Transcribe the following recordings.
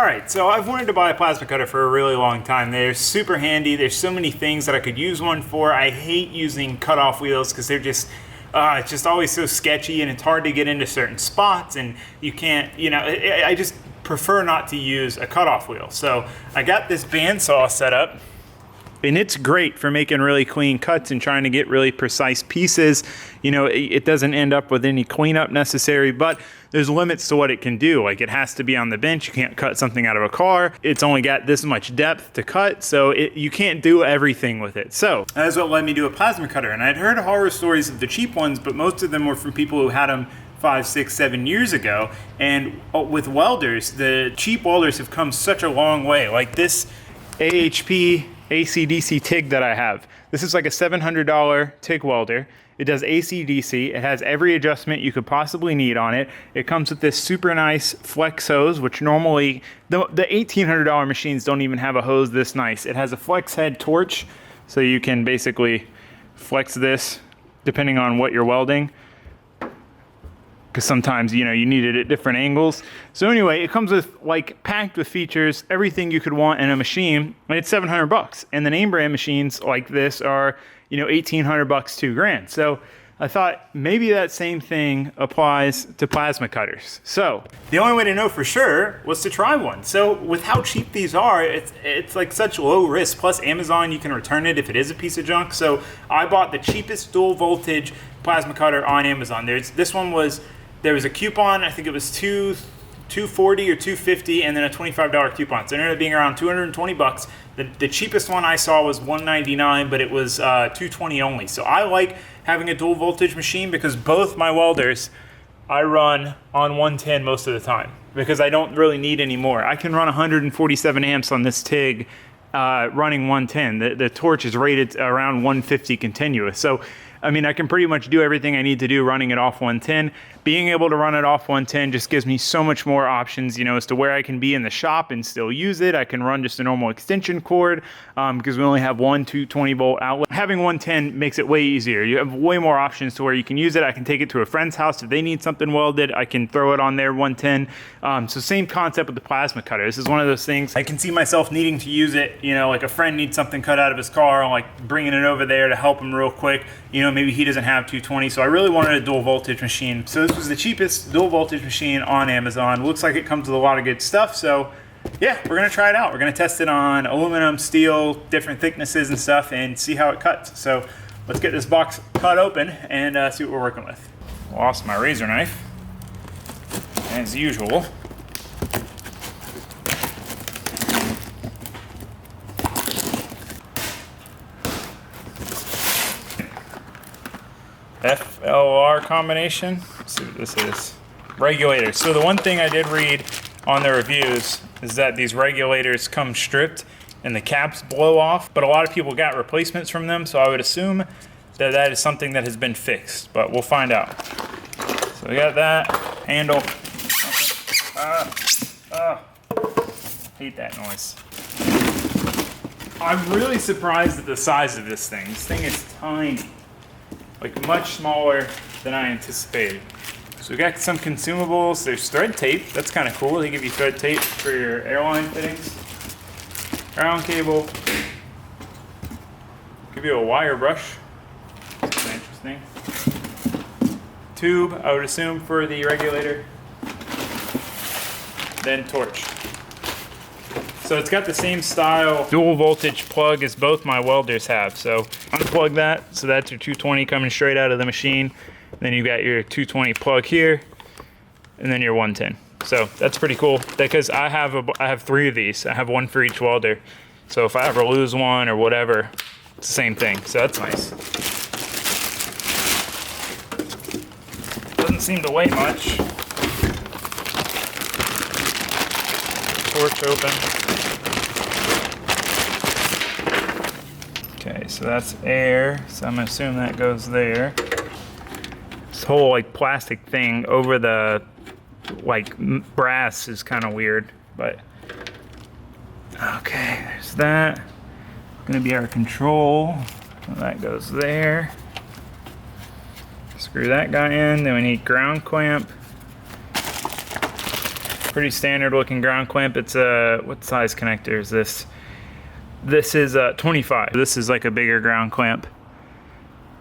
Alright, so I've wanted to buy a plasma cutter for a really long time. They're super handy. There's so many things that I could use one for. I hate using cutoff wheels because they're just, it's just always so sketchy and it's hard to get into certain spots and you can't, you know, I just prefer not to use a cutoff wheel. So I got this bandsaw set up. And it's great for making really clean cuts and trying to get really precise pieces. You know, it doesn't end up with any cleanup necessary, but there's limits to what it can do. Like, it has to be on the bench. You can't cut something out of a car. It's only got this much depth to cut, so you can't do everything with it. So that's what led me to a plasma cutter. And I'd heard horror stories of the cheap ones, but most of them were from people who had them 5, 6, 7 years ago. And with welders, the cheap welders have come such a long way. Like this AHP AC/DC TIG that I have. This is like a $700 TIG welder. It does AC/DC. It has every adjustment you could possibly need on it. It comes with this super nice flex hose, which normally the $1,800 machines don't even have a hose this nice. It has a flex head torch, so you can basically flex this depending on what you're welding, because sometimes, you know, you need it at different angles. So anyway, it comes with, like, packed with features, everything you could want in a machine, and it's $700. And the name brand machines like this are, you know, $1,800, $2,000. So I thought maybe that same thing applies to plasma cutters. So the only way to know for sure was to try one. So with how cheap these are, it's like such low risk. Plus Amazon, you can return it if it is a piece of junk. So I bought the cheapest dual voltage plasma cutter on Amazon. There was a coupon, I think it was $240 or $250, and then a $25 coupon. So it ended up being around $220. The cheapest one I saw was $199, but it was $220 only. So I like having a dual voltage machine because both my welders I run on 110 most of the time because I don't really need any more. I can run 147 amps on this TIG running 110. The torch is rated around 150 continuous. So I mean, I can pretty much do everything I need to do running it off 110. Being able to run it off 110 just gives me so much more options, you know, as to where I can be in the shop and still use it. I can run just a normal extension cord because we only have one 220 volt outlet. Having 110 makes it way easier. You have way more options to where you can use it. I can take it to a friend's house if they need something welded. I can throw it on their 110. So same concept with the plasma cutter. This is one of those things I can see myself needing to use it. You know, like a friend needs something cut out of his car, and like bringing it over there to help him real quick. You know, maybe he doesn't have 220, so I really wanted a dual voltage machine. So this was the cheapest dual voltage machine on Amazon. Looks like it comes with a lot of good stuff, so yeah, we're gonna try it out. We're gonna test it on aluminum, steel, different thicknesses and stuff, and see how it cuts. So let's get this box cut open and see what we're working with. Lost my razor knife, as usual. FLR combination. Let's see what this is. Regulators. So the one thing I did read on the reviews is that these regulators come stripped and the caps blow off, but a lot of people got replacements from them, so I would assume that that is something that has been fixed, but we'll find out. So we got that handle. Hate that noise. I'm really surprised at the size of this thing. This thing is tiny. Like much smaller than I anticipated. So we got some consumables. There's thread tape. That's kind of cool. They give you thread tape for your airline fittings. Ground cable. Give you a wire brush. That's kind of interesting. Tube, I would assume, for the regulator. Then torch. So it's got the same style dual voltage plug as both my welders have. So unplug that, so that's your 220 coming straight out of the machine. Then you got your 220 plug here, and then your 110. So that's pretty cool because I have 3 of these. I have one for each welder. So if I ever lose one or whatever, it's the same thing. So that's nice. Doesn't seem to weigh much. Torch open. Okay, so that's air, so I'm gonna assume that goes there. This whole like plastic thing over the like brass is kind of weird, but okay, there's that. Gonna be our control. That goes there. Screw that guy in. Then we need ground clamp. Pretty standard looking ground clamp. It's a, what size connector is this? This is a 25. This is like a bigger ground clamp.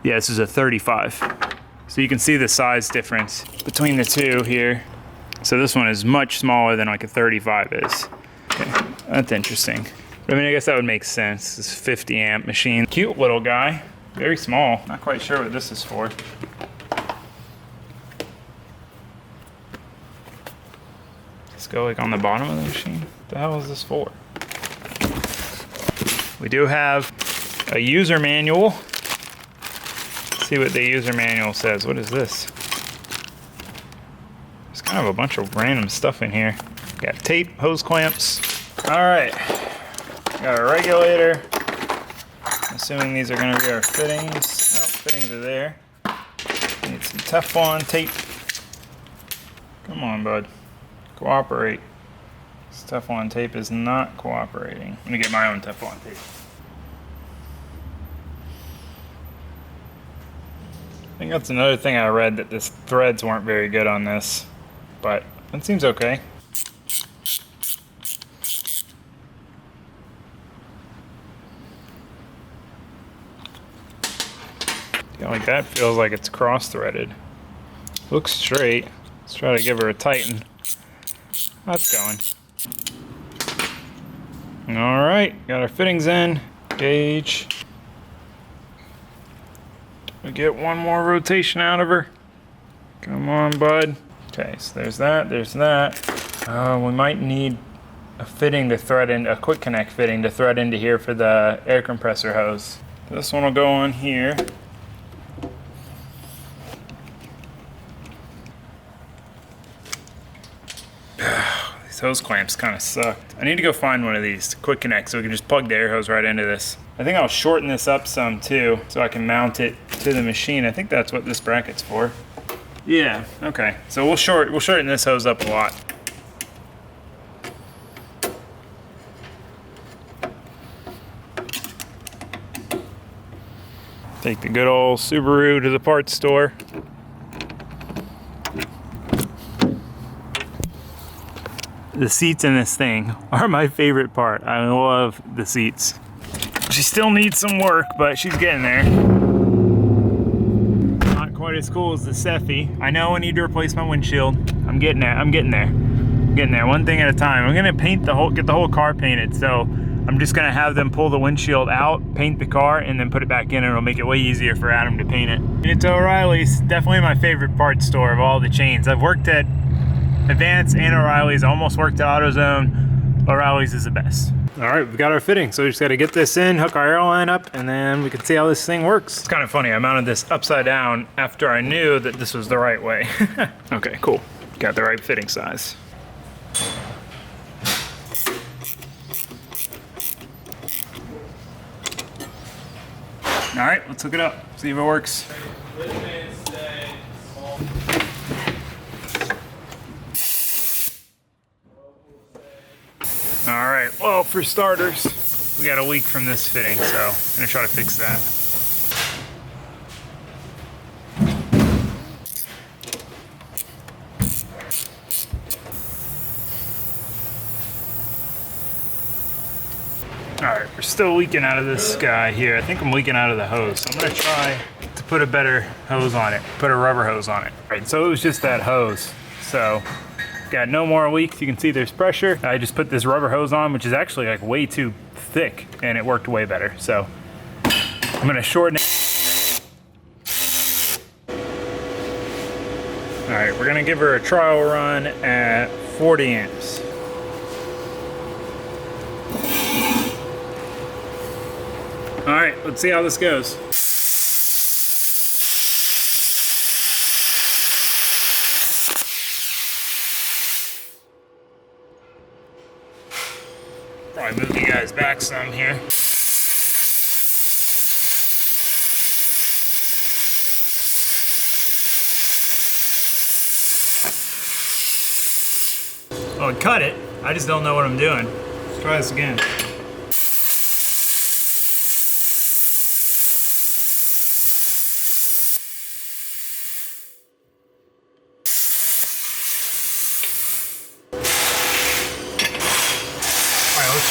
Yeah, this is a 35. So you can see the size difference between the two here. So this one is much smaller than like a 35 is. Okay, that's interesting. But I mean, I guess that would make sense. This 50 amp machine. Cute little guy, very small. Not quite sure what this is for. Let's go like on the bottom of the machine. What the hell is this for? We do have a user manual. Let's see what the user manual says. What is this? There's kind of a bunch of random stuff in here. Got tape, hose clamps. All right. Got a regulator. Assuming these are gonna be our fittings. Oh, fittings are there. Need some Teflon tape. Come on, bud. Cooperate. This Teflon tape is not cooperating. I'm gonna get my own Teflon tape. I think that's another thing I read, that the threads weren't very good on this, but it seems okay. Like that feels like it's cross-threaded. Looks straight. Let's try to give her a tighten. That's going. All right, got our fittings in. Gauge. We get one more rotation out of her. Come on, bud. Okay, so there's that, there's that. We might need a fitting to thread in, a quick connect fitting to thread into here for the air compressor hose. This one will go on here. These hose clamps kind of sucked. I need to go find one of these quick connect so we can just plug the air hose right into this. I think I'll shorten this up some too so I can mount it to the machine. I think that's what this bracket's for. Yeah, okay. So we'll shorten this hose up a lot. Take the good old Subaru to the parts store. The seats in this thing are my favorite part. I love the seats. She still needs some work, but she's getting there. Not quite as cool as the Cephy. I know I need to replace my windshield. I'm getting there. I'm getting there. I'm getting there. One thing at a time. I'm gonna paint the whole, get the whole car painted. So I'm just gonna have them pull the windshield out, paint the car, and then put it back in, and it'll make it way easier for Adam to paint it. And it's O'Reilly's, definitely my favorite parts store of all the chains. I've worked at Advance and O'Reilly's, almost worked at AutoZone. O'Reilly's is the best. All right, we've got our fitting, so we just gotta get this in, hook our airline up, and then we can see how this thing works. It's kind of funny, I mounted this upside down after I knew that this was the right way. Okay, cool. Got the right fitting size. All right, let's hook it up, see if it works. All right, well, for starters, we got a leak from this fitting, so I'm gonna try to fix that. All right, we're still leaking out of this guy here. I think I'm leaking out of the hose, so I'm gonna try to put a better hose on it, put a rubber hose on it. All right, so it was just that hose, so got no more leaks. You can see there's pressure. I just put this rubber hose on, which is actually like way too thick, and it worked way better. So I'm gonna shorten it. All right, we're gonna give her a trial run at 40 amps. All right, let's see how this goes. Probably move you guys back some here. Oh, it cut it. I just don't know what I'm doing. Let's try this again.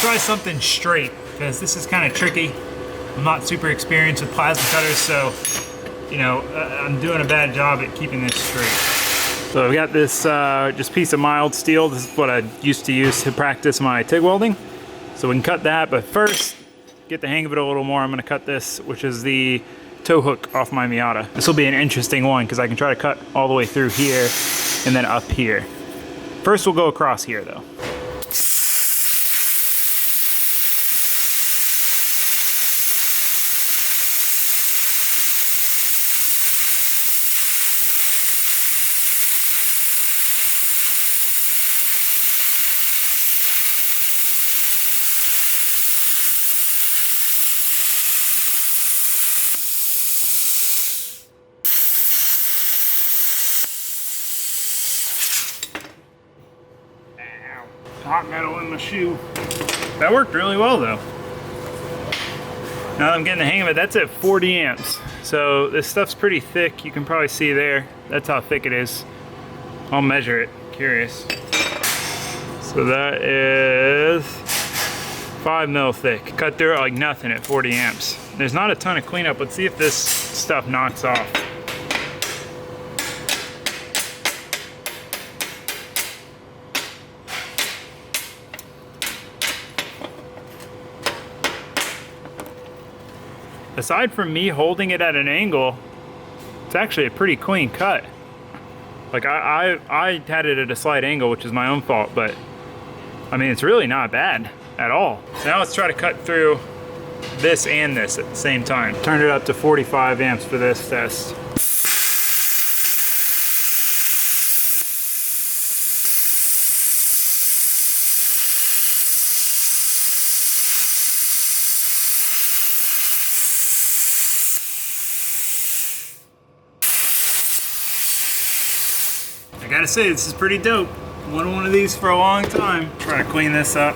try something straight, because this is kind of tricky. I'm not super experienced with plasma cutters, so, you know, I'm doing a bad job at keeping this straight. So I've got this just piece of mild steel. This is what I used to use to practice my TIG welding. So we can cut that, but first, get the hang of it a little more, I'm gonna cut this, which is the tow hook off my Miata. This will be an interesting one, because I can try to cut all the way through here and then up here. First we'll go across here though. Hot metal in my shoe. That worked really well though. Now that I'm getting the hang of it, that's at 40 amps. So this stuff's pretty thick. You can probably see there. That's how thick it is. I'll measure it, curious. So that is 5 mil thick. Cut through it like nothing at 40 amps. There's not a ton of cleanup. Let's see if this stuff knocks off. Aside from me holding it at an angle, it's actually a pretty clean cut. Like I had it at a slight angle, which is my own fault, but I mean, it's really not bad at all. So now let's try to cut through this and this at the same time. Turned it up to 45 amps for this test. I gotta say, this is pretty dope. Wanted one of these for a long time. Try to clean this up.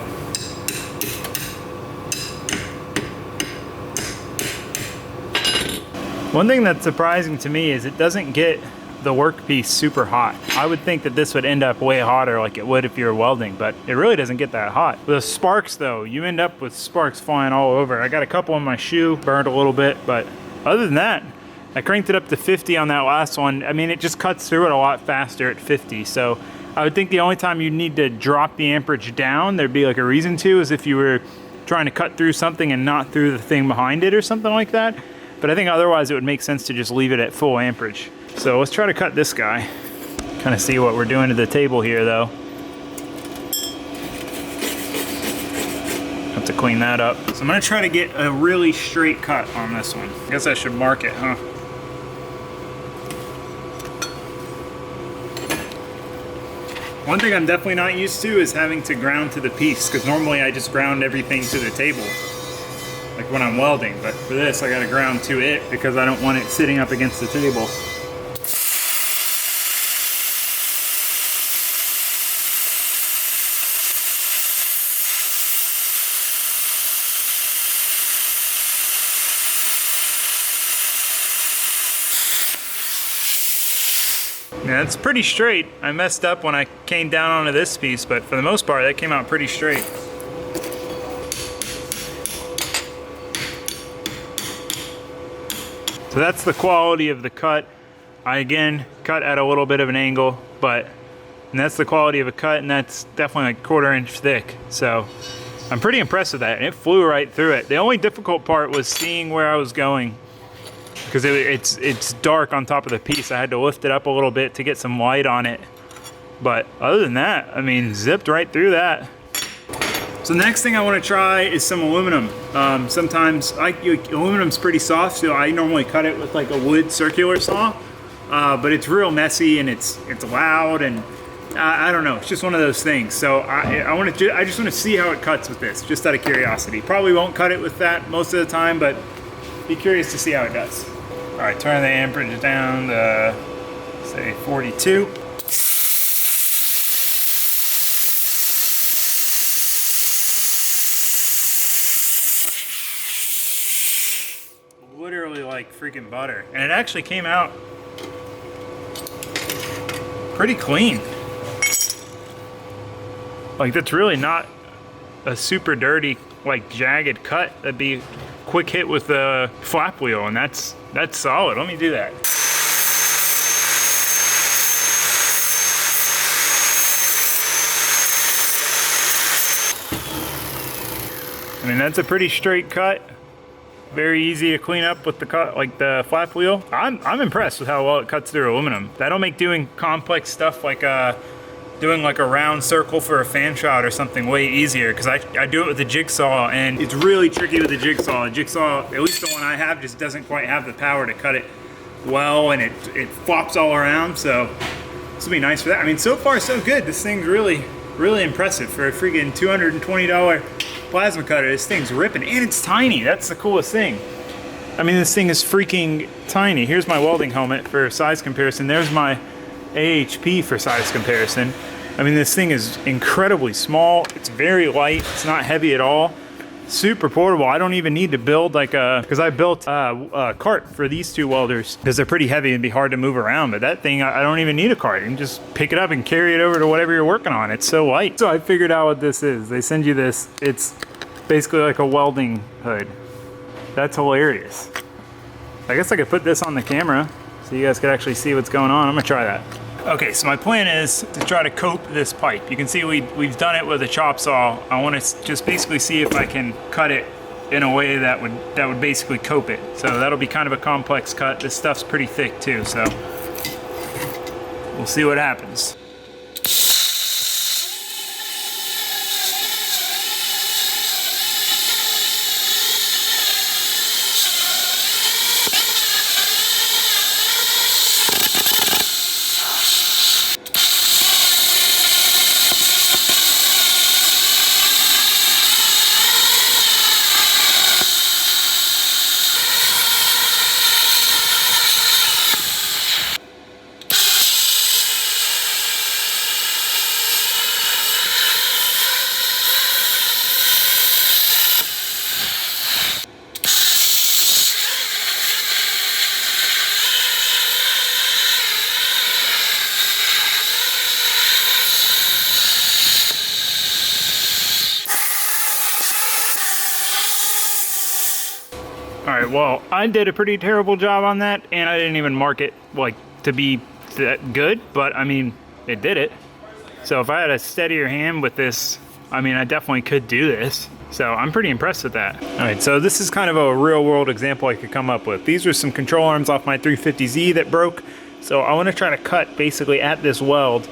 One thing that's surprising to me is it doesn't get the workpiece super hot. I would think that this would end up way hotter like it would if you were welding, but it really doesn't get that hot. With the sparks though, you end up with sparks flying all over. I got a couple on my shoe, burned a little bit, but other than that, I cranked it up to 50 on that last one. I mean, it just cuts through it a lot faster at 50. So I would think the only time you need to drop the amperage down, there'd be like a reason to, is if you were trying to cut through something and not through the thing behind it or something like that. But I think otherwise it would make sense to just leave it at full amperage. So let's try to cut this guy. Kind of see what we're doing to the table here though. Have to clean that up. So I'm gonna try to get a really straight cut on this one. I guess I should mark it, huh? One thing I'm definitely not used to is having to ground to the piece, because normally I just ground everything to the table, like when I'm welding, but for this I gotta ground to it because I don't want it sitting up against the table. Yeah, it's pretty straight. I messed up when I came down onto this piece, but for the most part, that came out pretty straight. So that's the quality of the cut. I again cut at a little bit of an angle, and that's the quality of a cut, and that's definitely like 1/4 inch thick. So I'm pretty impressed with that, and it flew right through it. The only difficult part was seeing where I was going, because it's dark on top of the piece. I had to lift it up a little bit to get some light on it. But other than that, I mean, zipped right through that. So the next thing I want to try is some aluminum. Sometimes aluminum's pretty soft, so I normally cut it with like a wood circular saw. But it's real messy and it's loud, and I don't know. It's just one of those things. So I just want to see how it cuts with this, just out of curiosity. Probably won't cut it with that most of the time, but be curious to see how it does. All right, turn the amperage down to say 42. Literally like freaking butter. And it actually came out pretty clean. Like, that's really not a super dirty, like jagged cut, that'd be quick hit with the flap wheel, and that's solid. Let me do that. I mean, that's a pretty straight cut. Very easy to clean up with the cut, like the flap wheel. I'm impressed with how well it cuts through aluminum. That'll make doing complex stuff like doing like a round circle for a fan shot or something way easier, because I do it with the jigsaw, and it's really tricky with the jigsaw. The jigsaw, at least the one I have, just doesn't quite have the power to cut it well, and it flops all around, so this will be nice for that. I mean, so far so good. This thing's really impressive for a freaking $220 plasma cutter. This thing's ripping, and it's tiny. That's the coolest thing. I mean, this thing is freaking tiny. Here's my welding helmet for size comparison. There's my AHP for size comparison. I mean, this thing is incredibly small. It's very light. It's not heavy at all. Super portable. I don't even need to build like because I built a cart for these two welders because they're pretty heavy and be hard to move around. But that thing, I don't even need a cart. You can just pick it up and carry it over to whatever you're working on. It's so light. So I figured out what this is. They send you this. It's basically like a welding hood. That's hilarious. I guess I could put this on the camera so you guys could actually see what's going on. I'm gonna try that. Okay, so my plan is to try to cope this pipe. You can see we've done it with a chop saw. I want to just basically see if I can cut it in a way that would basically cope it. So that'll be kind of a complex cut. This stuff's pretty thick too, so we'll see what happens. All right, well, I did a pretty terrible job on that, and I didn't even mark it like to be that good, but I mean, it did it. So if I had a steadier hand with this, I mean, I definitely could do this. So I'm pretty impressed with that. All right, so this is kind of a real world example I could come up with. These were some control arms off my 350Z that broke. So I wanna try to cut basically at this weld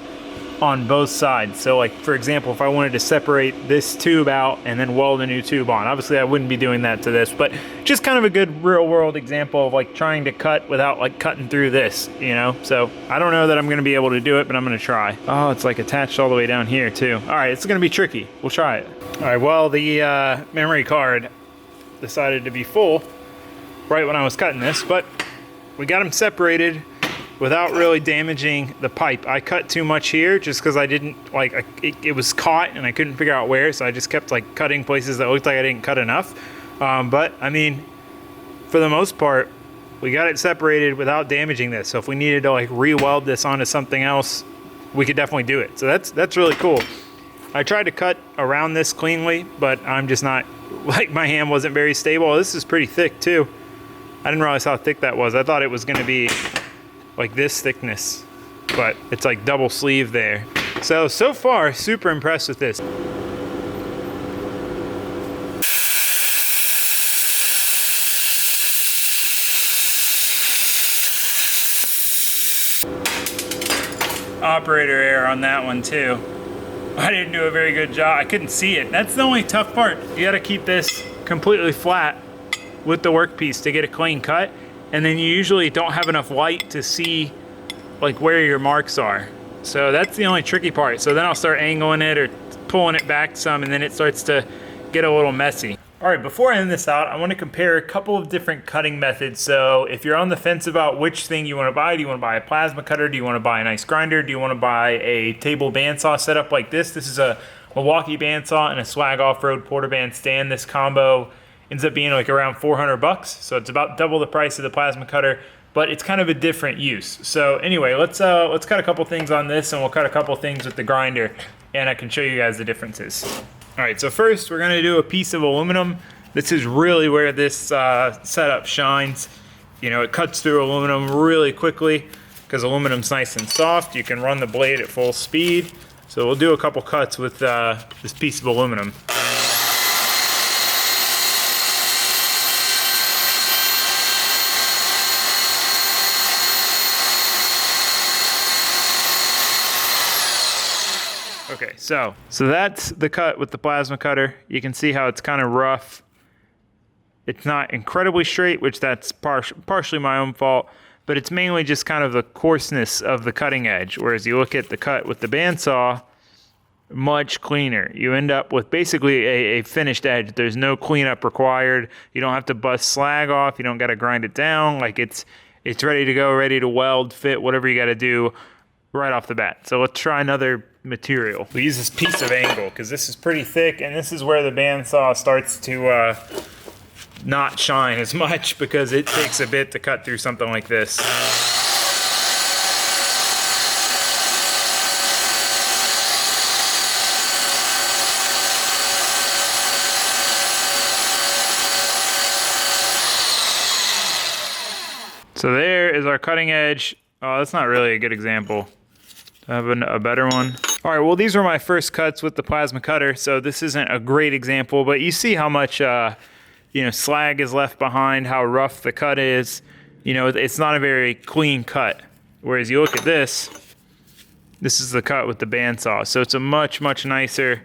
on both sides. So like, for example, if I wanted to separate this tube out and then weld a new tube on, obviously I wouldn't be doing that to this, but just kind of a good real world example of like trying to cut without like cutting through this, you know? So I don't know that I'm gonna be able to do it, but I'm gonna try. Oh, it's like attached all the way down here too. All right, it's gonna be tricky. We'll try it. All right, well, the memory card decided to be full right when I was cutting this, but we got them separated without really damaging the pipe. I cut too much here just because I didn't, like, it was caught and I couldn't figure out where, so I just kept like cutting places that looked like I didn't cut enough. But I mean, for the most part, we got it separated without damaging this. So if we needed to like re-weld this onto something else, we could definitely do it. So that's really cool. I tried to cut around this cleanly, but I'm just not, like, my hand wasn't very stable. This is pretty thick too. I didn't realize how thick that was. I thought it was gonna be like this thickness, but it's like double sleeve there. So far, super impressed with this. Operator error on that one too. I didn't do a very good job. I couldn't see it. That's the only tough part. You gotta keep this completely flat with the workpiece to get a clean cut. And then you usually don't have enough light to see like where your marks are. So that's the only tricky part. So then I'll start angling it or pulling it back some, and then it starts to get a little messy. All right, before I end this out, I want to compare a couple of different cutting methods. So if you're on the fence about which thing you want to buy, do you want to buy a plasma cutter? Do you want to buy a nice grinder? Do you want to buy a table bandsaw setup like this? This is a Milwaukee bandsaw and a Swag off-road porta band stand. This combo ends up being like around 400 bucks. So it's about double the price of the plasma cutter, but it's kind of a different use. So anyway, let's cut a couple things on this, and we'll cut a couple things with the grinder, and I can show you guys the differences. All right, so first we're gonna do a piece of aluminum. This is really where this setup shines. You know, it cuts through aluminum really quickly because aluminum's nice and soft. You can run the blade at full speed. So we'll do a couple cuts with this piece of aluminum. Okay, so that's the cut with the plasma cutter. You can see how it's kind of rough. It's not incredibly straight, which that's partially my own fault, but it's mainly just kind of the coarseness of the cutting edge. Whereas you look at the cut with the bandsaw, much cleaner. You end up with basically a finished edge. There's no cleanup required. You don't have to bust slag off. You don't got to grind it down. Like it's ready to go, ready to weld, fit, whatever you got to do right off the bat. So let's try another material. We use this piece of angle because this is pretty thick, and this is where the bandsaw starts to not shine as much because it takes a bit to cut through something like this. So there is our cutting edge. Oh, that's not really a good example. Do I have a better one? All right, well, these were my first cuts with the plasma cutter, so this isn't a great example, but you see how much slag is left behind, how rough the cut is. You know, it's not a very clean cut. Whereas you look at this is the cut with the bandsaw. So it's a much, much nicer,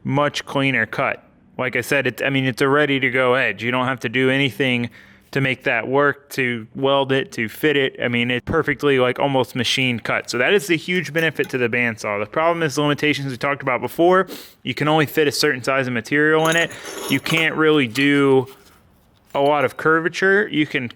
much cleaner cut. Like I said, it's a ready to go edge. You don't have to do anything to make that work, to weld it, to fit it. I mean, it's perfectly like almost machine cut. So that is the huge benefit to the bandsaw. The problem is the limitations we talked about before. You can only fit a certain size of material in it. You can't really do a lot of curvature. You can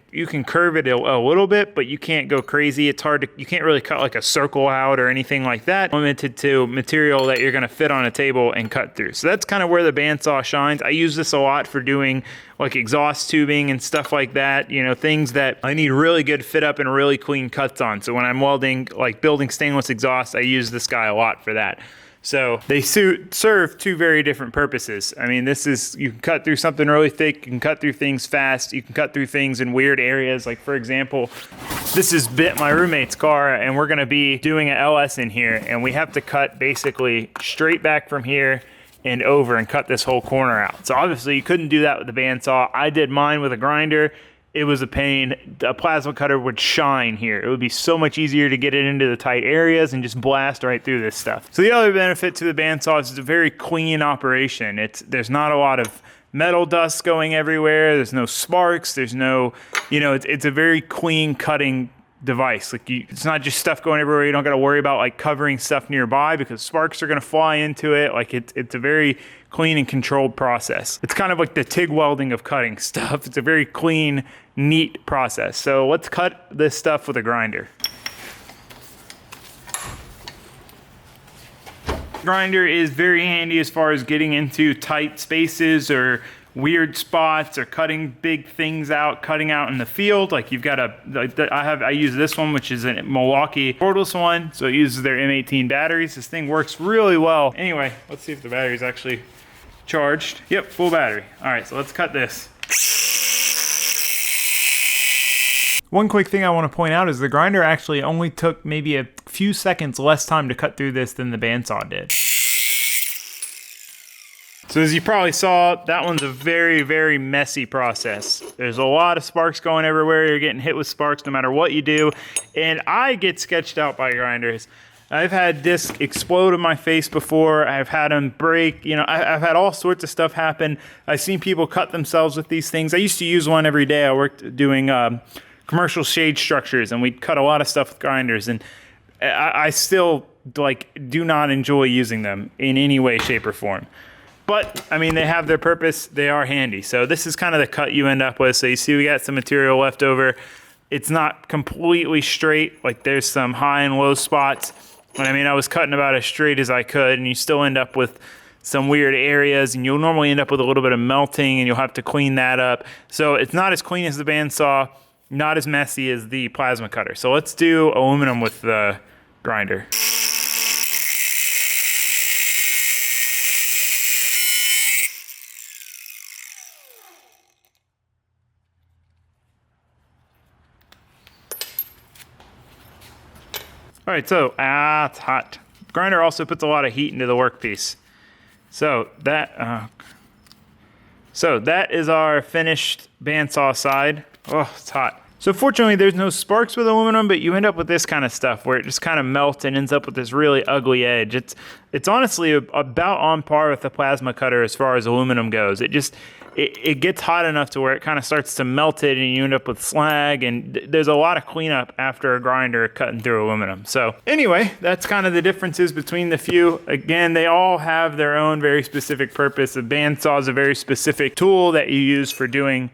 curve it a little bit, but you can't go crazy. It's hard to, you can't really cut like a circle out or anything like that. Limited to material that you're gonna fit on a table and cut through. So that's kind of where the bandsaw shines. I use this a lot for doing like exhaust tubing and stuff like that, you know, things that I need really good fit up and really clean cuts on. So when I'm welding, like building stainless exhaust, I use this guy a lot for that. So they serve two very different purposes. I mean, you can cut through something really thick, you can cut through things fast, you can cut through things in weird areas. Like for example, this is my roommate's car, and we're gonna be doing an LS in here, and we have to cut basically straight back from here and over and cut this whole corner out. So obviously you couldn't do that with the bandsaw. I did mine with a grinder. It was a pain. A plasma cutter would shine here. It would be so much easier to get it into the tight areas and just blast right through this stuff. So the other benefit to the bandsaw is it's a very clean operation. There's not a lot of metal dust going everywhere. There's no sparks. There's no, it's a very clean cutting device. Like it's not just stuff going everywhere. You don't got to worry about like covering stuff nearby because sparks are going to fly into it. Like it's a very clean and controlled process. It's kind of like the TIG welding of cutting stuff. It's a very clean, neat process. So let's cut this stuff with a grinder. Grinder is very handy as far as getting into tight spaces or weird spots or cutting big things out, cutting out in the field. Like you've got I use this one, which is a Milwaukee cordless one. So it uses their M18 batteries. This thing works really well. Anyway, let's see if the battery is actually charged. Yep, full battery. All right, so let's cut this. One quick thing I want to point out is the grinder actually only took maybe a few seconds less time to cut through this than the bandsaw did. So as you probably saw, that one's a very, very messy process. There's a lot of sparks going everywhere. You're getting hit with sparks no matter what you do. And I get sketched out by grinders. I've had discs explode in my face before. I've had them break. I've had all sorts of stuff happen. I've seen people cut themselves with these things. I used to use one every day. I worked doing commercial shade structures, and we'd cut a lot of stuff with grinders. And I still do not enjoy using them in any way, shape, or form. But, I mean, they have their purpose. They are handy. So this is kind of the cut you end up with. So you see we got some material left over. It's not completely straight. Like there's some high and low spots. But I mean, I was cutting about as straight as I could, and you still end up with some weird areas, and you'll normally end up with a little bit of melting, and you'll have to clean that up. So it's not as clean as the bandsaw, not as messy as the plasma cutter. So let's do aluminum with the grinder. All right, so, it's hot. Grinder also puts a lot of heat into the workpiece. So that is our finished bandsaw side. Oh, it's hot. So fortunately, there's no sparks with aluminum, but you end up with this kind of stuff where it just kind of melts and ends up with this really ugly edge. It's honestly about on par with the plasma cutter as far as aluminum goes. It gets hot enough to where it kind of starts to melt it and you end up with slag, and there's a lot of cleanup after a grinder cutting through aluminum. So anyway, that's kind of the differences between the few. Again, they all have their own very specific purpose. A bandsaw is a very specific tool that you use for doing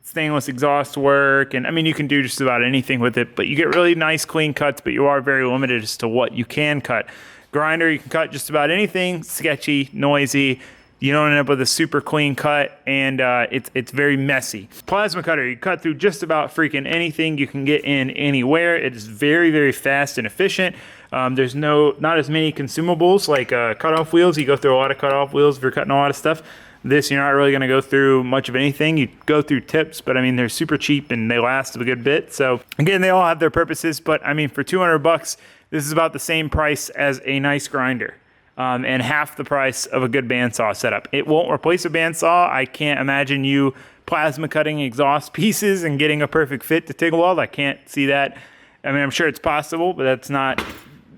stainless exhaust work, and I mean, you can do just about anything with it, but you get really nice clean cuts, but you are very limited as to what you can cut. Grinder, you can cut just about anything sketchy, noisy. You don't end up with a super clean cut, and it's very messy. Plasma cutter, you cut through just about freaking anything you can get in anywhere. It is very, very fast and efficient. There's not as many consumables like cutoff wheels. You go through a lot of cutoff wheels if you're cutting a lot of stuff. This, you're not really gonna go through much of anything. You go through tips, but I mean, they're super cheap and they last a good bit. So again, they all have their purposes, but I mean, for 200 bucks, this is about the same price as a nice grinder. And half the price of a good bandsaw setup. It won't replace a bandsaw. I can't imagine you plasma cutting exhaust pieces and getting a perfect fit to TIG weld. I can't see that. I mean, I'm sure it's possible, but that's not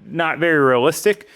very realistic.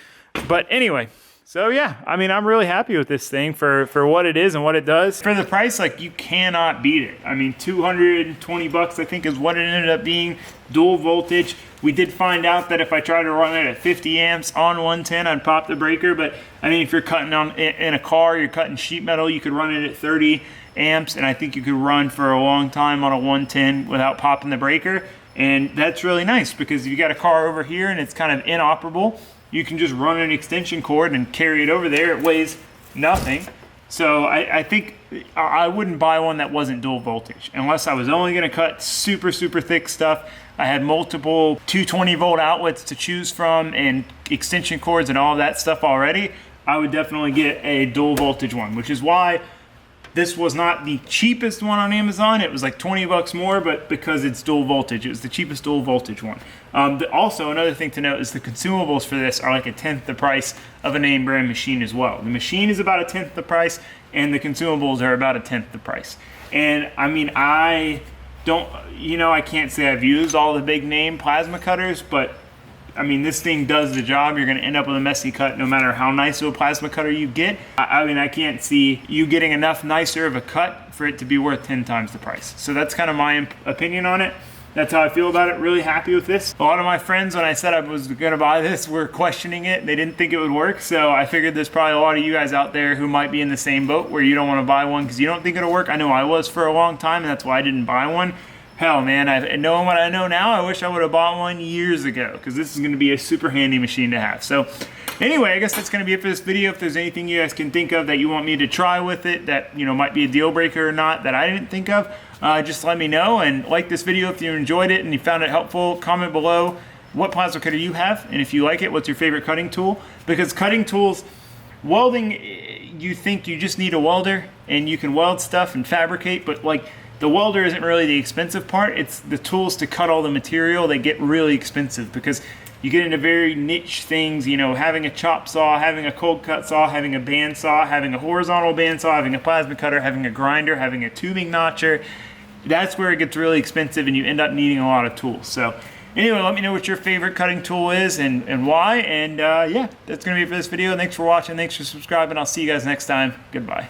But anyway, so yeah, I mean, I'm really happy with this thing for what it is and what it does. For the price, like, you cannot beat it. I mean, 220 bucks, I think, is what it ended up being. Dual voltage. We did find out that if I tried to run it at 50 amps on 110, I'd pop the breaker. But I mean, if you're cutting in a car, you're cutting sheet metal, you could run it at 30 amps, and I think you could run for a long time on a 110 without popping the breaker. And that's really nice, because if you got a car over here and it's kind of inoperable, you can just run an extension cord and carry it over there. It weighs nothing. So I think I wouldn't buy one that wasn't dual voltage unless I was only going to cut super, super thick stuff. I had multiple 220 volt outlets to choose from and extension cords and all that stuff already. I would definitely get a dual voltage one, which is why this was not the cheapest one on Amazon. It was like 20 bucks more, but because it's dual voltage, it was the cheapest dual voltage one. Also, another thing to note is the consumables for this are like a tenth the price of a name brand machine as well. The machine is about a tenth the price, and the consumables are about a tenth the price. And I mean, I can't say I've used all the big name plasma cutters, but I mean, this thing does the job. You're going to end up with a messy cut no matter how nice of a plasma cutter you get. I mean, I can't see you getting enough nicer of a cut for it to be worth 10 times the price. So that's kind of my opinion on it. That's how I feel about it. Really happy with this. A lot of my friends, when I said I was going to buy this, were questioning it. They didn't think it would work. So I figured there's probably a lot of you guys out there who might be in the same boat where you don't want to buy one because you don't think it'll work. I know I was for a long time, and that's why I didn't buy one. Hell, man, knowing what I know now, I wish I would have bought one years ago, because this is going to be a super handy machine to have. So anyway, I guess that's going to be it for this video. If there's anything you guys can think of that you want me to try with it that, you know, might be a deal breaker or not that I didn't think of, just let me know. And like this video if you enjoyed it and you found it helpful. Comment below what plasma cutter you have, and if you like it, what's your favorite cutting tool? Because cutting tools, welding, you think you just need a welder and you can weld stuff and fabricate, but like, the welder isn't really the expensive part. It's the tools to cut all the material that get really expensive, because you get into very niche things, you know, having a chop saw, having a cold cut saw, having a bandsaw, having a horizontal bandsaw, having a plasma cutter, having a grinder, having a tubing notcher. That's where it gets really expensive and you end up needing a lot of tools. So anyway, let me know what your favorite cutting tool is and why. And yeah, that's going to be it for this video. Thanks for watching. Thanks for subscribing. I'll see you guys next time. Goodbye.